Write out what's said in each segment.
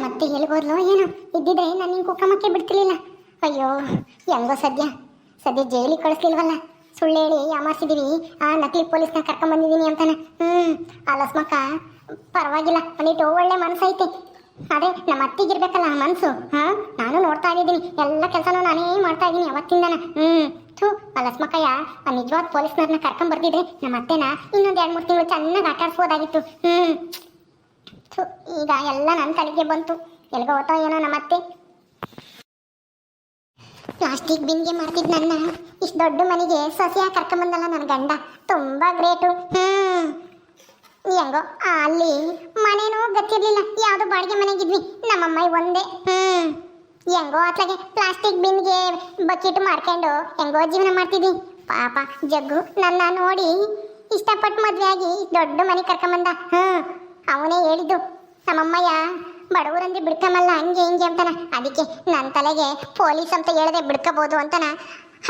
ಮತ್ತೆ ಎಲ್ಗೋದ್ಲು ಏನೋ ಇದ್ದಿದ್ರೆ ನಾನು ನಿಂಗೆ ಕುಕ್ಕಮಕ್ಕೆ ಬಿಡ್ತಿರ್ಲಿಲ್ಲ. ಅಯ್ಯೋ ಹೆಂಗೋ ಸದ್ಯ ಜೈಲಿಗೆ ಕಳಿಸ್ಲಿಲ್ವಲ್ಲ. ಸುಳ್ಳು ಹೇಳಿ ಯಾಮಾರಿಸಿದೀವಿ. ಆ ನಕಲಿ ಪೊಲೀಸ್ನ ಕರ್ಕೊಂಬಂದಿದ್ದೀನಿ ಅಂತಾನೆ. ಆ ಲಸ್ಮಕ್ಕ ಪರವಾಗಿಲ್ಲ, ಒಂದಿಟ್ಟು ಒಳ್ಳೆ ಮನಸ್ಸೈತೆ. ಅದೇ ನಮ್ಮ ಅತ್ತಿಗಿರ್ಬೇಕಲ್ಲ ಆ ಮನಸ್ಸು. ನಾನು ನೋಡ್ತಾ ಇದ್ದೀನಿ, ಎಲ್ಲ ಕೆಲಸನೂ ನಾನೇ ಮಾಡ್ತಾ ಇದ್ದೀನಿ ಅವತ್ತಿಂದನ. ಆ ಲಸ್ಮಕ್ಕಯ್ಯ ಆ ನಿಜವಾದ ಪೊಲೀಸ್ನವ್ರನ್ನ ಕರ್ಕೊಂಬರ್ತಿದ್ರೆ ನಮ್ಮ ಅತ್ತೆನ ಇನ್ನೊಂದು 2-3 ತಿಂಗಳು ಚೆನ್ನಾಗಿ ಆಟ ಆಡಿಸ್ಬೋದಾಗಿತ್ತು. ಈಗ ಎಲ್ಲ ನನ್ನ ತಲೆಗೆ ಬಂತು. ಎಲ್ಗೋ ಹೋತೋ ಏನೋ ನಮ್ಮ ಅತ್ತೆ. ಪ್ಲಾಸ್ಟಿಕ್ ಬಿನ್ಗೆ ಮಾಡ್ತಿದ್ ನನ್ನ ಇಷ್ಟು ದೊಡ್ಡ ಮನೆಗೆ ಸೊಸೆಯಾಗಿ ಕರ್ಕೊಂಬಂದಲ್ಲ ನನ್ನ ಗಂಡ. ತುಂಬಾ ಗ್ರೇಟು. ಹೆಂಗೋ ಅಲ್ಲಿ ಮನೇನೂ ಗತ್ತಿರ್ಲಿಲ್ಲ, ಯಾವ್ದು ಬಾಡಿಗೆ ಮನೆಗಿದ್ವಿ. ನಮ್ಮಮ್ಮ ಒಂದೇ. ಹೆಂಗೋ ಅತ್ಲಾಗೆ ಪ್ಲಾಸ್ಟಿಕ್ ಬಿನ್ಗೆ ಬಕೆಟ್ ಮಾಡ್ಕೊಂಡು ಹೆಂಗೋ ಜೀವನ ಮಾಡ್ತಿದ್ವಿ. ಪಾಪ ಜಗ್ಗು ನನ್ನ ನೋಡಿ ಇಷ್ಟಪಟ್ಟು ಮದ್ವೆ ಆಗಿ ದೊಡ್ಡ ಮನೆ ಕರ್ಕೊಂಬಂದ. ಅವನೇ ಹೇಳಿದ್ದು, ನಮ್ಮಮ್ಮಯ್ಯ ಬಡವರಂದ್ರೆ ಬಿಡ್ಕಮಲ್ಲ ಹಂಗೆ ಹಿಂಗೆ ಅಂತಾನ. ಅದಕ್ಕೆ ನನ್ನ ತಲೆಗೆ ಪೊಲೀಸ್ ಅಂತ ಹೇಳಿದೆ ಬಿಡ್ಕೋಬಹುದು ಅಂತಾನ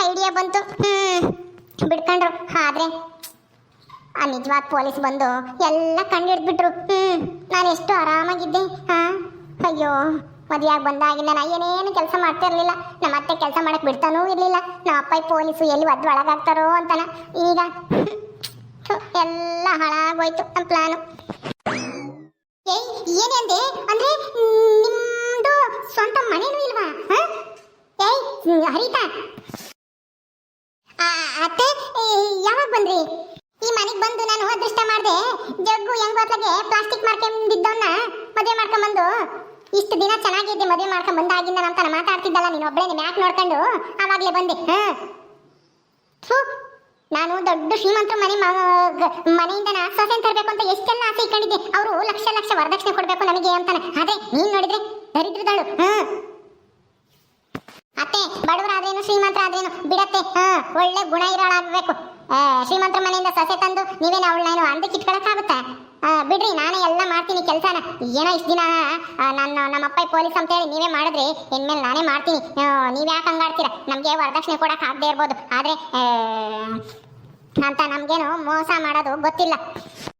ಐಡಿಯಾ ಬಂತು. ಬಿಡ್ಕೊಂಡ್ರು. ಆದ್ರೆ ಆ ನಿಜವಾದ ಪೊಲೀಸ್ ಬಂದು ಎಲ್ಲ ಕಂಡು ಹಿಡ್ಬಿಟ್ರು. ನಾನು ಎಷ್ಟು ಆರಾಮಾಗಿದ್ದೆ. ಅಯ್ಯೋ ಮದುವೆಯಾಗಿ ಬಂದಾಗಿಂದ ನಾ ಏನೇನು ಕೆಲಸ ಮಾಡ್ತಾ ಇರಲಿಲ್ಲ. ನಮ್ಮ ಅತ್ತೆ ಕೆಲಸ ಮಾಡಕ್ ಬಿಡ್ತಾನೂ ಇರಲಿಲ್ಲ. ನಮ್ಮ ಅಪ್ಪ ಪೊಲೀಸು ಎಲ್ಲಿ ಒಳಗಾಗ್ತಾರೋ ಅಂತಾನ. ಈಗ ಎಲ್ಲ ಹಾಳಾಗೋಯ್ತು ನಮ್ಮ ಪ್ಲಾನು. ಏನೇ ಅಂದೆ ಅಂದ್ರೆ ನಿಮ್ದು ಸ್ವಂತ ಮನೇನೂ ಇಲ್ವಾ? ಹರಿತಾ ಅತ್ತೆ ಯಾವಾಗ ಬಂದ್ರಿ? ಈ ಮನೆಗೆ ಬಂದು ನಾನು ಅದೃಷ್ಟ ಮಾಡಿದೆ. ಜಗ್ಗು ಹೆಂಗೋತ್ಲಾಗೆ ಪ್ಲಾಸ್ಟಿಕ್ ಮಾಡ್ಕೊಂಬಿದ್ದವನ್ನ ಮದುವೆ ಮಾಡ್ಕೊಂಬಂದು ಇಷ್ಟು ದಿನ ಚೆನ್ನಾಗಿದ್ದೆ. ಮದುವೆ ಮಾಡ್ಕೊಂಡ್ ಬಂದಾಗಿಂದ ನಮ್ಮ ತನ ಮಾತಾಡ್ತಿದ್ದಲ್ಲ ನೀನು ಒಬ್ಬಳೇ ಮ್ಯಾಕ್ ನೋಡ್ಕೊಂಡು ಆವಾಗಲೇ ಬಂದೆ. ನಾನು ದೊಡ್ಡ ಶ್ರೀಮಂತರ ಮನೆಯಿಂದ ಸೊಸೆನ್ ತರಬೇಕು ಅಂತ ಎಷ್ಟೆಲ್ಲ ಆಸೆ ಇಟ್ಕೊಂಡಿದ್ದೆ. ಅವರು ಲಕ್ಷ ಲಕ್ಷ ವರದಕ್ಷಿಣೆ ಕೊಡ್ಬೇಕು ನನಗೆ ಅಂತಾನೆ. ಆದ್ರೆ ನೀನ್ ನೋಡಿದ್ರೆ ದರಿದ್ರದಾಳು. ಅತ್ತೆ ಬಡವರಾದ್ರೇನು ಶ್ರೀಮಂತರಾದ್ರೇನು ಬಿಡತ್ತೆ. ಒಳ್ಳೆ ಗುಣ ಇರೋಳಾಗಬೇಕು. ಶ್ರೀಮಂತರ ಮನೆಯಿಂದ ಸೊಸೆ ತಂದು ನೀವೇನು ಅವಳನ್ನೇನು ಅಂದಕ್ಕೆ ಇಟ್ಕೊಳಕ್ಕಾಗುತ್ತಾ? ಬಿಡ್ರಿ, ನಾನೇ ಎಲ್ಲ ಮಾಡ್ತೀನಿ ಕೆಲಸನ. ಏನೋ ಇಷ್ಟು ದಿನ ನಮ್ಮಪ್ಪ ಪೊಲೀಸ್ ಅಂತ ಹೇಳಿ ನೀವೇ ಮಾಡಿದ್ರಿ, ಇನ್ಮೇಲೆ ನಾನೇ ಮಾಡ್ತೀನಿ. ನೀವ್ ಯಾಕೆ ಹಂಗಾಡ್ತೀರಾ? ನಮ್ಗೆ ವರದಕ್ಷಿಣೆ ಕೊಡಕ್ ಆಗದೆ ಇರ್ಬೋದು, ಆದ್ರೆ ಅಂತ ನಮ್ಗೇನು ಮೋಸ ಮಾಡೋದು ಗೊತ್ತಿಲ್ಲ.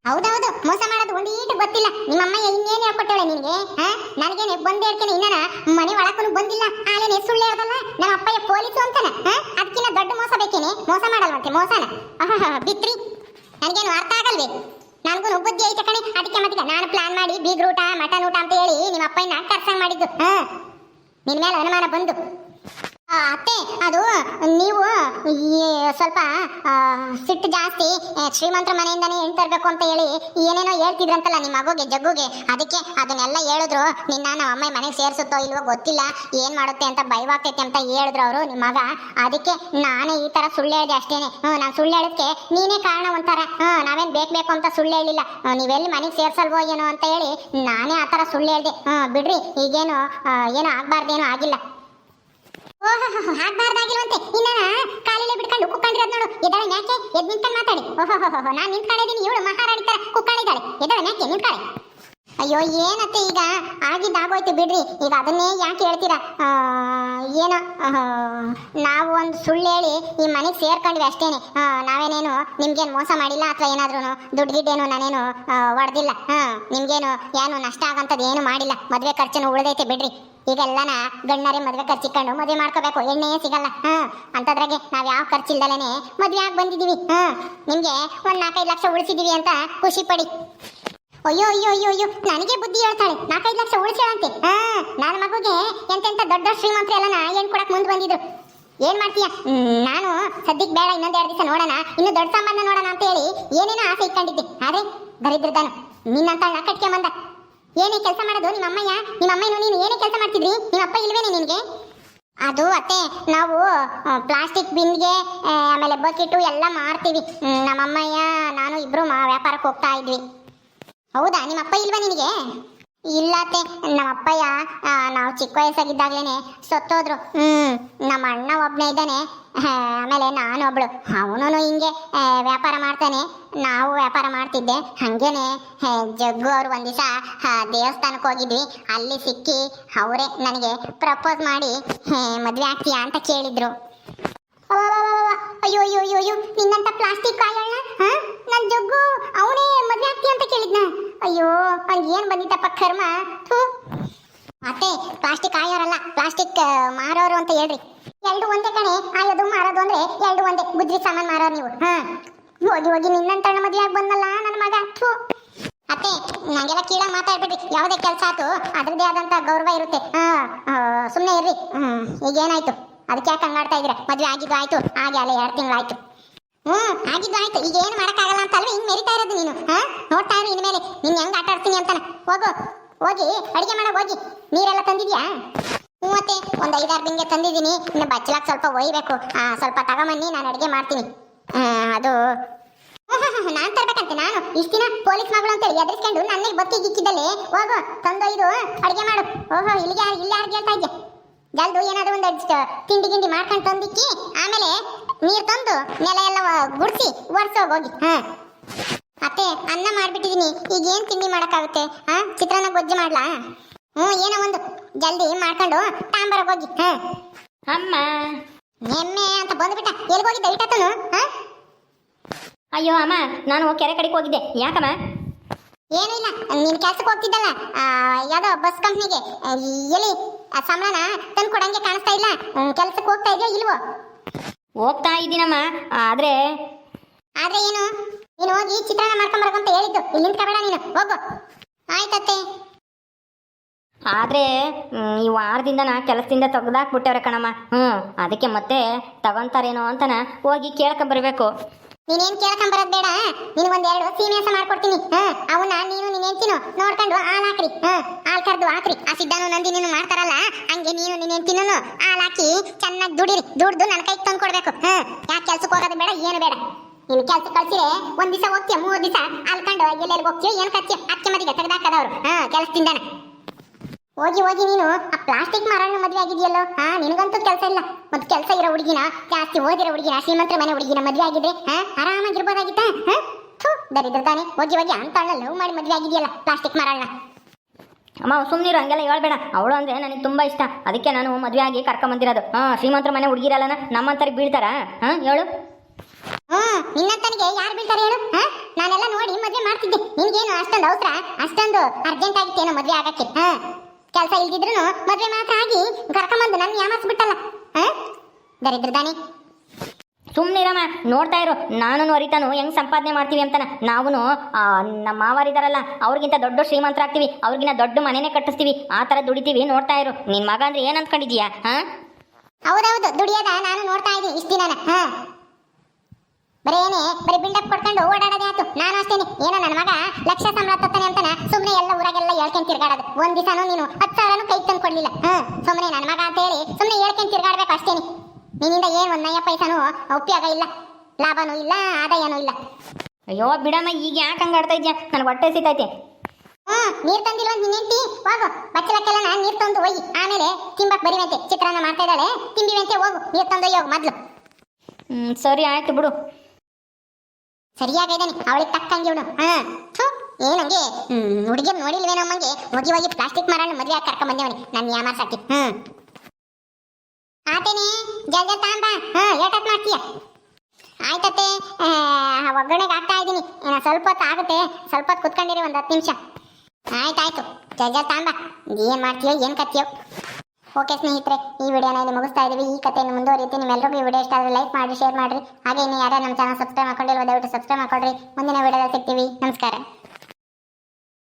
ಹೌದೌದು, ಮೋಸ ಮಾಡೋದು ಒಂದೀಟು ಗೊತ್ತಿಲ್ಲ. ನಿಮ್ಮಮ್ಮ ಇನ್ನೇನು ಹೇಳ್ಕೊಟ್ಟವಳೆ ನಿನ್ಗೆ? ನನಗೇನೆ ಬಂದು ಹೇಳ್ತೇನೆ, ಇನ್ನ ಮನೆ ಒಳಕ್ಕೂ ಬಂದಿಲ್ಲ. ಆಲೇನೆ ಸುಳ್ಳು ಹೇಳ್ದಲ್ಲ ನಮ್ಮ ಅಪ್ಪಯ್ಯ ಪೊಲೀಸು ಅಂತಾನೆ. ಅದಕ್ಕಿಂತ ದೊಡ್ಡ ಮೋಸ ಬೇಕೇನೆ? ಮೋಸ ಮಾಡಲ್ವಂತೆ ಮೋಸನ. ಬಿತ್ರಿ, ನನಗೇನು ಅರ್ಥ ಆಗಲ್ವೇ? ನನಗೂ ಬುದ್ಧಿ ಐತೆ ಕಣೆ. ಅದಕ್ಕೆ ಮತ್ತೆ ನಾನು ಪ್ಲಾನ್ ಮಾಡಿ ಬೀಗ್ರೂಟ ಮಟನ್ ಊಟ ಅಂತ ಹೇಳಿ ನಿಮ್ಮ ಅಪ್ಪಯ್ಯನ ಕರ್ಸಂಗ್ ಮಾಡಿದ್ದು. ನಿನ್ ಮೇಲೆ ಅನುಮಾನ ಬಂದು. ಅತ್ತೆ ಅದು ನೀವು ಸ್ವಲ್ಪ ಸಿಟ್ಟು ಜಾಸ್ತಿ. ಶ್ರೀಮಂತರ ಮನೆಯಿಂದಾನೇ ಹೆಣ್ಣು ತರಬೇಕು ಅಂತ ಹೇಳಿ ಏನೇನೋ ಹೇಳ್ತಿದ್ರಂತಲ್ಲ ನಿಮ್ಮ ಮಗುಗೆ ಜಗ್ಗುಗೆ. ಅದಕ್ಕೆ ಅದನ್ನೆಲ್ಲ ಹೇಳಿದ್ರು. ನಿನ್ನ ನಮ್ಮ ಅಮ್ಮ ಮನೆಗೆ ಸೇರಿಸುತ್ತೋ ಇಲ್ವೋ ಗೊತ್ತಿಲ್ಲ, ಏನ್ ಮಾಡುತ್ತೆ ಅಂತ ಭಯವಾಗ್ತೈತೆ ಅಂತ ಹೇಳಿದ್ರು ಅವರು ನಿಮ್ಮ ಮಗ. ಅದಕ್ಕೆ ನಾನೇ ಈ ತರ ಸುಳ್ಳು ಹೇಳಿದೆ ಅಷ್ಟೇನೆ. ನಾನು ಸುಳ್ಳು ಹೇಳೋದಕ್ಕೆ ನೀನೇ ಕಾರಣ ಒಂಥರ. ನಾವೇನ್ ಬೇಕು ಅಂತ ಸುಳ್ಳು ಹೇಳಿಲ್ಲ. ನೀವೆಲ್ಲಿ ಮನೆಗೆ ಸೇರ್ಸಲ್ವೋ ಏನೋ ಅಂತ ಹೇಳಿ ನಾನೇ ಆ ತರ ಸುಳ್ಳು ಹೇಳಿದೆ. ಬಿಡ್ರಿ, ಈಗೇನು ಏನೋ ಆಗ್ಬಾರ್ದೇನೋ ಆಗಿಲ್ಲ. ಆಗ್ಬಾರ್ದಾಗಿರುವಂತೆ ಇನ್ನ ಕಾಲಿಲೆ ಬಿಡ್ಕೊಂಡು ಕುಕ್ಕೊಂಡಿರೋದು ನೋಡು. ಎದ್ದಾಳೆ ಮ್ಯಾಕೆ? ಎದ್ ನಿಂತ್ಕೊಂಡು ಮಾತಾಡಿ. ನಾನು ನಿಂತ್ಕೊಂಡಿದ್ದೀನಿ, ಇವಳು ಮಹಾರಾಣಿ ತರ ಕುಕ್ಕೊಂಡಿದ್ದಾಳೆ. ಎದ್ದಾಳೆ ಮ್ಯಾಕೆ? ನಿಂತ್ಕೊಳ್ಳಿ. ಅಯ್ಯೋ ಏನತ್ತೆ, ಈಗ ಆಗಿದ್ದಾಗೋಯ್ತು ಬಿಡ್ರಿ. ಈಗ ಅದನ್ನೇ ಯಾಕೆ ಹೇಳ್ತೀರಾ? ಏನೋ ನಾವು ಒಂದು ಸುಳ್ಳು ಹೇಳಿ ಈ ಮನೆಗೆ ಸೇರ್ಕೊಂಡ್ವಿ ಅಷ್ಟೇನೆ. ನಾವೇನೇನು ನಿಮ್ಗೇನು ಮೋಸ ಮಾಡಿಲ್ಲ ಅಥವಾ ಏನಾದ್ರೂ ದುಡ್ಡು ಗಿಡ್ಡೇನು ನಾನೇನು ಹೊಡೆದಿಲ್ಲ. ನಿಮ್ಗೇನು ಏನು ನಷ್ಟ ಆಗಂಥದ್ದು ಏನು ಮಾಡಿಲ್ಲ. ಮದುವೆ ಖರ್ಚನ್ನು ಉಳಿದೈತೆ ಬಿಡ್ರಿ. ಈಗೆಲ್ಲನ ಗಣ್ಣರೇ ಮದುವೆ ಖರ್ಚಿಕೊಂಡು ಮದುವೆ ಮಾಡ್ಕೋಬೇಕು, ಎಣ್ಣೆ ಸಿಗಲ್ಲ. ಅಂತದ್ರಾಗೆ ನಾವ್ ಯಾವ ಖರ್ಚಿಲ್ದಲೇನೆ ಮದುವೆ ಆಗಿ ಬಂದಿದೀವಿ. ನಿಮ್ಗೆ 1-4-5 ಲಕ್ಷ ಉಳಿಸಿದೀವಿ ಅಂತ ಖುಷಿ ಪಡಿ. ಅಯ್ಯೋ ಅಯ್ಯೋ ಅಯ್ಯೋ ಅಯ್ಯೋ, ನನಗೆ ಬುದ್ಧಿ ಹೇಳ್ತಾಳೆ. 4-5 ಲಕ್ಷ ಉಳಿಸ್ಯಾಳಂತೆ. ನನ್ನ ಮಗುಗೆ ಎಂತೆಂತ ದೊಡ್ಡ ಶ್ರೀಮಂತರು ಎಲ್ಲನ ಏನ್ ಕೊಡಕ್ ಮುಂದೆ ಬಂದಿದ್ರು. ಏನ್ ಮಾಡ್ತೀಯ? ನಾನು ಸದ್ಯಕ್ಕೆ ಬೇಡ, ಇನ್ನೊಂದ್ 2 ದಿವಸ ನೋಡೋಣ, ಇನ್ನು ದೊಡ್ಡ ಸಂಬಂಧ ನೋಡೋಣ ಅಂತ ಹೇಳಿ ಏನೇನೋ ಆಸೆ ಇಟ್ಕೊಂಡಿದ್ದೆ. ಆದ್ರೆ ದರಿದ್ರದಾನು ನಿನ್ನಂತ ಕಟ್ಕೆ ಬಂದ. ಏನೇ ಕೆಲಸ ಮಾಡೋದು ನಿಮ್ಮ ಅಮ್ಮಯ್ಯನು? ನೀನು ಏನೇ ಕೆಲಸ ಮಾಡ್ತಿದ್ರಿ? ನಿಮ್ಮ ಅಪ್ಪ ಇಲ್ವೇನೆ ನಿನ್ಗೆ? ಅದು ಅತ್ತೆ, ನಾವು ಪ್ಲಾಸ್ಟಿಕ್ ಬಿನ್ಗೆ ಆಮೇಲೆ ಬಕೆಟು ಎಲ್ಲ ಮಾರ್ತೀವಿ. ನಮ್ಮಮ್ಮಯ್ಯ ನಾನು ಇಬ್ರು ವ್ಯಾಪಾರಕ್ಕೆ ಹೋಗ್ತಾ ಇದ್ವಿ. ಹೌದಾ? ನಿಮ್ಮ ಅಪ್ಪ ಇಲ್ವಾ ನಿನಗೆ? ಇಲ್ಲ ಅತ್ತೆ, ನಮ್ಮ ಅಪ್ಪಯ್ಯ ನಾವು ಚಿಕ್ಕ ವಯಸ್ಸಾಗಿದ್ದಾಗ್ಲೇನೆ ಸತ್ತೋದ್ರು. ನಮ್ಮ ಅಣ್ಣ ಒಬ್ಬನೇ ಇದ್ದಾನೆ, ಆಮೇಲೆ ನಾನೊಬ್ಳು. ಅವನು ಹಿಂಗೆ ವ್ಯಾಪಾರ ಮಾಡ್ತಾನೆ, ನಾವು ವ್ಯಾಪಾರ ಮಾಡ್ತಿದ್ದೆ. ಹಂಗೇನೆ ಜಗ್ಗು ಅವ್ರು ಒಂದ್ ದಿವಸ ದೇವಸ್ಥಾನಕ್ಕೆ ಹೋಗಿದ್ವಿ. ಅಲ್ಲಿ ಸಿಕ್ಕಿ ಅವರೇ ನನಗೆ ಪ್ರಪೋಸ್ ಮಾಡಿ ಮದ್ವೆ ಆಗ್ತೀಯಾ ಅಂತ ಕೇಳಿದ್ರು. ಅಯ್ಯೋ ಅಯ್ಯೋ ಅಯ್ಯೋ ಅಯ್ಯೋ, ನಿನ್ನಂತ ಪ್ಲಾಸ್ಟಿಕ್ ಕಾಯಣ್ಣ ನನ್ ಜಗ್ಗು ಅವನೇ ಮದ್ವೆ ಆಗ್ತೀಯ ಅಂತ ಕೇಳಿದ್ನ. ಅಯ್ಯೋ, ಹಂಗೆ ಏನ್ ಬಂದಿತ್ತಪ್ಪ ಕರ್ಮ. ಮತ್ತೆ ಪ್ಲಾಸ್ಟಿಕ್ ಆಯೋರಲ್ಲ, ಪ್ಲಾಸ್ಟಿಕ್ ಮಾರೋರು ಅಂತ ಹೇಳ್ರಿ. ಎರಡು ಒಂದೇ ಕಣೆ, ಆಯೋದು ಮಾರೋದು ಅಂದ್ರೆ ಎರಡು ಒಂದೇ. ಗುಜ್ರಿ ಸಾಮಾನ್ ಮಾರೋರು ನೀವು. ಹೋಗಿ ಹೋಗಿ ನಿನ್ನಂತಣ್ಣ ಮದುವೆ ಆಗಿ ಬಂದಲ್ಲ ನನ್ನ ಮಗ. ಅತ್ತೆ ನಂಗೆಲ್ಲ ಕೀಳ ಮಾತಾಡ್ಬಿಡ್ರಿ. ಯಾವುದೇ ಕೆಲಸ ಆಯ್ತು ಅದ್ರದ್ದೇ ಆದಂತ ಗೌರವ ಇರುತ್ತೆ. ಸುಮ್ಮನೆ ಇರ್ರಿ. ಈಗ ಏನಾಯ್ತು? ಅದಕ್ಕೆ ಯಾಕೆ ಹಂಗಾಡ್ತಾ ಇದ್ದೀರಾ? ಮದುವೆ ಆಗಿದ್ದು ಆಯ್ತು, ಹಾಗೆ ಅಲ್ಲ 2 ತಿಂಗಳಾಯ್ತು. ಆಗಿದ್ದು ಆಯ್ತು. ಈಗ ಏನು ಮಾಡಕ್ಕಾಗಲ್ಲ ಅಂತ ಅಲ್ವೇ ಹಿಂಗ್ ಮೆರಿತಾ ಇರೋದು ನೀನು. ನೋಡ್ತಾ ಇರು ಇನ್ಮೇಲೆ ನೀನ್ ಹೆಂಗ್ ಆಟ ಆಡ್ತೀನಿ ಅಂತಾನೆ. ಹೋಗು ಹೋಗಿ ಅಡಿಗೆ ಮಾಡಕ್ ಹೋಗಿ. ನೀರೆಲ್ಲ ತಂದಿದ್ಯಾ? ಮತ್ತೆ ಒಂದ್ 5-6 ಬಿಂಗೆ ತಂದಿದ್ದೀನಿ. ಇನ್ನು ಬಚ್ಚಲಾಕ್ ಸ್ವಲ್ಪ ಒಯ್ಬೇಕು. ಸ್ವಲ್ಪ ತಗೊಂಬನ್ನಿ, ನಾನು ಅಡಿಗೆ ಮಾಡ್ತೀನಿ. ಅದು ನಾನ್ ತರ್ಬೇಕಂತೆ. ನಾನು ಇಷ್ಟ ದಿನ ಪೊಲೀಸ್ ಮಗಳು ಅಂತೇಳಿ ಎದುರಿಸ್ಕೊಂಡು ನನಗೆ ಬತ್ತಿಗಿಕ್ಕಿದ್ದಲ್ಲಿ ಹೋಗು ತಂದೊಯ್ದು ಅಡಿಗೆ ಮಾಡು. ಓಹೋ ಇಲ್ಲಿ ಯಾರು ಹೇಳ್ತಾ ಇದ್ದೆ? ಜಲ್ದು ಏನಾದ್ರು ಒಂದು ತಿಂಡಿ ಗಿಂಡಿ ಮಾಡ್ಕೊಂಡು ತಂದಿಕ್ಕಿ, ಆಮೇಲೆ ನೀರು ತಂದು ನೆಲ ಎಲ್ಲ ಗುಡಿಸಿ ಒರ್ಸೋಗಿ. ಅತ್ತೆ ಅನ್ನ ಮಾಡ್ಬಿಟ್ಟಿದೀನಿ. ಈಗ ಏನ್ ತಿಂಡಿ ಮಾಡಕ್ಕಾಗುತ್ತೆ? ಚಿತ್ರಾನ್ನ ಗೊಜ್ಜು ಮಾಡ್ಲಾ? ಏನೋ ಒಂದು ಜಲ್ದಿ ಮಾಡ್ಕೊಂಡು ತಾಂಬರೋಗಿ. ಅಮ್ಮ ಎಮ್ಮೆ ಅಂತ ಬಂದ್ಬಿಟ್ಟ. ಎಲ್ಗೋಗಿದ್ದ ಇಟ್ಟತನು? ಅಯ್ಯೋ ಅಮ್ಮ, ನಾನು ಕೆರೆ ಕಡೆಗೆ ಹೋಗಿದ್ದೆ. ಯಾಕಮ್ಮ? ಏನೂ ಇಲ್ಲ, ನೀನ್ ಕೆಲ್ಸಕ್ಕೆ ಹೋಗ್ತಿದ್ದಲ್ಲ ಯಾವ್ದೋ ಬಸ್ ಕಂಪ್ನಿಗೆ. ಎಲ್ಲಿ ಸಂಬಳನ ತಂದು ಕೊಡಂಗೆ ಕಾಣಿಸ್ತಾ ಇಲ್ಲ. ಕೆಲ್ಸಕ್ಕೆ ಹೋಗ್ತಾ ಇದೆಯೋ ಇಲ್ವೋ? ಹೋಗ್ತಾ ಇದ್ದೀನಮ್ಮ. ಆದ್ರೆ ಏನು? ನೀನು ಹೋಗಿ ಚಿತ್ರಾನ್ನ ಮಾಡ್ಕೊಂಬರಕಂತ ಹೇಳಿದ್ದು. ಇಲ್ಲಿ ನಿಂತ್ಕೋಬೇಡ ನೀನು, ಹೋಗು. ಆಯ್ತತ್ತೆ. ಆದ್ರೆ ಈ ವಾರದಿಂದ ನಾ ಕೆಲಸದಿಂದ ತೆಗ್ದಾಕ್ಬಿಟ್ಟವ್ರೆ ಕಣಮ್ಮ. ಅದಕ್ಕೆ ಮತ್ತೆ ತಗೊಂತಾರೇನೋ ಅಂತನ ಹೋಗಿ ಕೇಳ್ಕೊಂಬರ್ಬೇಕು. ನೀನೇನ್ ಕೇಳ್ಕೊಂಬರೋದ್ ಬೇಡ. ನಿನಗೊಂದ್ 2 ಸೀಮೆಸ ಮಾಡ್ಕೊಡ್ತೀನಿ. ಅವನ್ನ ನೀನು ನೀನೇಂತಿನೋ ನೋಡ್ಕೊಂಡು ಹಾಲು ಹಾಕ್ರಿ. ಹಾಲು ಕರ್ದು ಹಾಕ್ರಿ. ಆ ಸಿದ್ಧಾನು ನಂದಿನೀನು ಮಾಡ್ತಾರಲ್ಲ ಹಂಗೆ ನೀನು ನೀನೇಂತಿನೋ ಹಾಲು ಹಾಕಿ ಚೆನ್ನಾಗಿ ದುಡಿರಿ. ದುಡ್ದು ನನ್ನ ಕೈಗೆ ತಂದು ಕೊಡ್ಬೇಕು. ಯಾಕೆ ಕೆಲ್ಸಕ್ಕೆ ಹೋಗೋದು ಬೇಡ, ಏನು ಬೇಡ. ನೀನು ಕೆಲ್ಸಕ್ಕೆ ಕಳ್ಸಿರೆ 1 ದಿವಸ ಹೋಗ್ತೀಯ, 3 ದಿವಸ ಅಲ್ಕೊಂಡು ಎಲ್ಲೆಲ್ಲಿ ಹೋಗ್ತೀಯೋ ಏನು ಕತ್ತೀಯ. ಅಕ್ಕೆ ಮದಿಗೆ ತೆಗೆದಾಕದವ್ರು ಕೆಲಸದಿಂದಾನೆ. ಹೋಗಿ ಹೋಗಿ ನೀನು ಆ ಪ್ಲಾಸ್ಟಿಕ್ ಮಾರಣ್ಣ ಮದುವೆ ಆಗಿದೆಯಲ್ಲೋ. ನಿನಗಂತೂ ಕೆಲಸ ಇಲ್ಲ. ಮತ್ತೆ ಕೆಲಸ ಇರೋ ಹುಡುಗಿನ, ಜಾಸ್ತಿ ಓದಿರೋ ಹುಡುಗಿನ, ಶ್ರೀಮಂತರ ಮನೆ ಹುಡುಗಿನ ಮದುವೆ ಆಗಿದ್ರೆ ಆರಾಮಾಗಿರ್ಬೋದಾಗಿತ್ತ. ದರಿದ್ರ ತಾನೆ. ಹೋಗಿ ಹೋಗಿ ಅಂತ ಲವ್ ಮಾಡಿ ಮದುವೆ ಆಗಿದೆಯಲ್ಲ ಪ್ಲಾಸ್ಟಿಕ್ ಮಾರಣ್ಣ. ಅಮ್ಮ ಸುಮ್ಮನಿರು, ಹಂಗೆಲ್ಲ ಹೇಳ್ಬೇಡ. ಅವಳು ಅಂದ್ರೆ ನನಗೆ ತುಂಬಾ ಇಷ್ಟ. ಅದಕ್ಕೆ ನಾನು ಮದುವೆ ಆಗಿ ಕರ್ಕೊಂಬಂದಿರೋದು. ಶ್ರೀಮಂತರ ಮನೆ ಹುಡುಗಿರಲ್ಲ ನಮ್ಮಂತರಿಗೆ ಬೀಳ್ತಾರ? ಹೇಳು. ನಿನ್ನಂತನಿಗೆ ಯಾರು ಬೀಳ್ತಾರೆ ಹೇಳು? ನಾನೆಲ್ಲ ನೋಡಿ ಮದುವೆ ಮಾಡ್ತಿದ್ದೆ. ನಿನ್ಗೇನು ಅಷ್ಟೊಂದು ಅವಸರ, ಅಷ್ಟೊಂದು ಅರ್ಜೆಂಟ್ ಆಗಿತ್ತೇನೋ ಮದುವೆ ಆಗಕ್ಕೆ? ಕೆಲಸ ಇಲ್ದಿದ್ರು ಮದುವೆ ಮಾತ್ರ ಆಗಿ ಕರ್ಕೊಂಬಂದು ನನ್ನ ಯಾಮರ್ಸ್ಬಿಟ್ಟಲ್ಲ. ದರಿದ್ರದಾನೆ. ಸುಮ್ಮನಿರಮ್ಮ, ನೋಡ್ತಾ ಇರು. ನಾನು ಅರಿತಾನು ಹೆಂಗ್ ಸಂಪಾದನೆ ಮಾಡ್ತೀವಿ ಅಂತಾನ. ನಾವು ನಮ್ಮ ಮಾವಾರಿದಾರಲ್ಲ ಅವ್ರಿಗಿಂತ ದೊಡ್ಡ ಶ್ರೀಮಂತರಾಗ್ತೀವಿ. ಅವ್ರಿಗಿಂತ ದೊಡ್ಡ ಮನೆನೇ ಕಟ್ಟಿಸ್ತೀವಿ. ಆ ಥರ ದುಡಿತೀವಿ. ನೋಡ್ತಾ ಇರು. ನಿನ್ ಮಗ ಅಂದ್ರೆ ಏನ್ ಅನ್ಕೊಂಡಿದ್ಯಾ? ಹೌದೌದು, ದುಡಿಯೋದ ನಾನು ನೋಡ್ತಾ ಇದ್ದೀನಿ ಇಷ್ಟ ದಿನ. ಬರೀ ಬಿಲ್ಡಪ್ ಕೊಡ್ಕೊಂಡು ಓಡಾಡೋದೇ ಆಯ್ತು. ನಾನು ಅಷ್ಟೇನೆ. ಏನೋ ನನ್ನ ಮಗ ಲಕ್ಷ ಸಂಬಳ ತತ್ತಾನೆ ಅಂತಾನ ಸುಮ್ಮನೆ ಎಲ್ಲ ಊರಾಗೆಲ್ಲ ಹೇಳ್ಕೊಂಡು ತಿರ್ಗಾಡೋದು. 1 ದಿವಸನೂ ನೀನು 10,000 ಕೈ ತಂದು ಕೊಡ್ಲಿಲ್ಲ. ಸುಮ್ಮನೆ ನನ್ನ ಮಗ ಅಂತ ಹೇಳಿ ಸುಮ್ಮನೆ ಹೇಳ್ಕೊಂಡು ತಿರ್ಗಾಡ್ಬೇಕು ಅಷ್ಟೇನೆ. ನಿನ್ನಿಂದ ಏನು 1 ನಯ ಪೈಸಾನು ಉಪಯೋಗ ಇಲ್ಲ, ಲಾಭನೂ ಇಲ್ಲ, ಆದಾಯನೂ ಇಲ್ಲ. ಅಯ್ಯೋ ಬಿಡಮ್ಮ, ಈಗ ಯಾಕೆ ಹಂಗಾಡ್ತಾ ಇದ್ಯಾ? ನನಗೆ ಹೊಟ್ಟೆ ಸಿತೈತೆ. ನೀರು ತಂದಿಲ್ಲ ನಿನ್ನೆಂಟಿ. ಹೋಗು ಬಚ್ಚಲಕ್ಕೆಲ್ಲ ನಾನು ನೀರು ತಂದು ಒಯ್ಯಿ. ಆಮೇಲೆ ತಿಂಬಕ್ ಬರಿವಂತೆ. ಚಿತ್ರಾನ್ನ ಮಾಡ್ತಾ ಇದ್ದಾಳೆ, ತಿಂಬಿವಂತೆ. ಹೋಗು ನೀರು ತಂದು ಹೋಗು ಮೊದ್ಲು. ಸರಿ ಆಯ್ತು ಬಿಡು. ಸರಿಯಾಗಿದ್ದಾನೆ ಅವಳಿಗೆ ತಕ್ಕಂಗೆ ಇವನು. ಏನಂಗೆ ಹುಡುಗಿಯರ್ ನೋಡಿಲ್ವೇನೋ ಅಮ್ಮಂಗೆ ಹೋಗಿ ಹೋಗಿ ಪ್ಲಾಸ್ಟಿಕ್ ಮಾರಣ್ಣ ಮದುವೆ ಆಗಿ ಕರ್ಕೊಂಡ್ ಬಂದೇವನಿ ನನ್ನ ಯಾಮಾರ್ಸಾಕಿ. ಆತೇನೆ ಜಲ್ದಿ ತಾಂಬ. ಏಟತ್ ಮಾಡ್ತೀಯ? ಆಯ್ತತ್ತೆ, ಒಗ್ಗರಣೆಗೆ ಹಾಕ್ತಾ ಇದ್ದೀನಿ. ಸ್ವಲ್ಪ ಹೊತ್ತು ಆಗುತ್ತೆ, ಸ್ವಲ್ಪ ಹೊತ್ತು ಕುತ್ಕೊಂಡಿರಿ, 10 ನಿಮಿಷ. ಆಯ್ತಾಯ್ತು, ಜಲ್ದಿ ತಾಂಬ. ಏನು ಮಾಡ್ತೀಯೋ ಏನು ಕತ್ತೀಯೋ. ಓಕೆ ಸ್ನೇಹಿತರೆ, ಈ ವಿಡಿಯೋನ ಇಲ್ಲಿ ಮುಗಿಸ್ತಾ ಇದೀವಿ. ಈ ಕಥೆಯನ್ನು ಮುಂದುವರಿಯುತ್ತೆ. ನಿಮ್ಮೆಲ್ಲರಿಗೂ ಈ ವಿಡಿಯೋ ಇಷ್ಟ ಆದರೆ ಲೈಕ್ ಮಾಡಿ, ಶೇರ್ ಮಾಡಿರಿ. ಹಾಗೆ ಇನ್ನು ಯಾರು ನಮ್ಮ ಚಾನಲ್ ಸಬ್ಸ್ಕ್ರೈಬ್ ಮಾಡ್ಕೊಂಡಿಲ್ವ ದಯವಿಟ್ಟು ಸಬ್ಸ್ಕ್ರೈಬ್ ಮಾಡ್ಕೊಳ್ರಿ. ಮುಂದಿನ ವಿಡಿಯೋದಲ್ಲಿ ಸಿಗ್ತೀವಿ. ನಮಸ್ಕಾರ.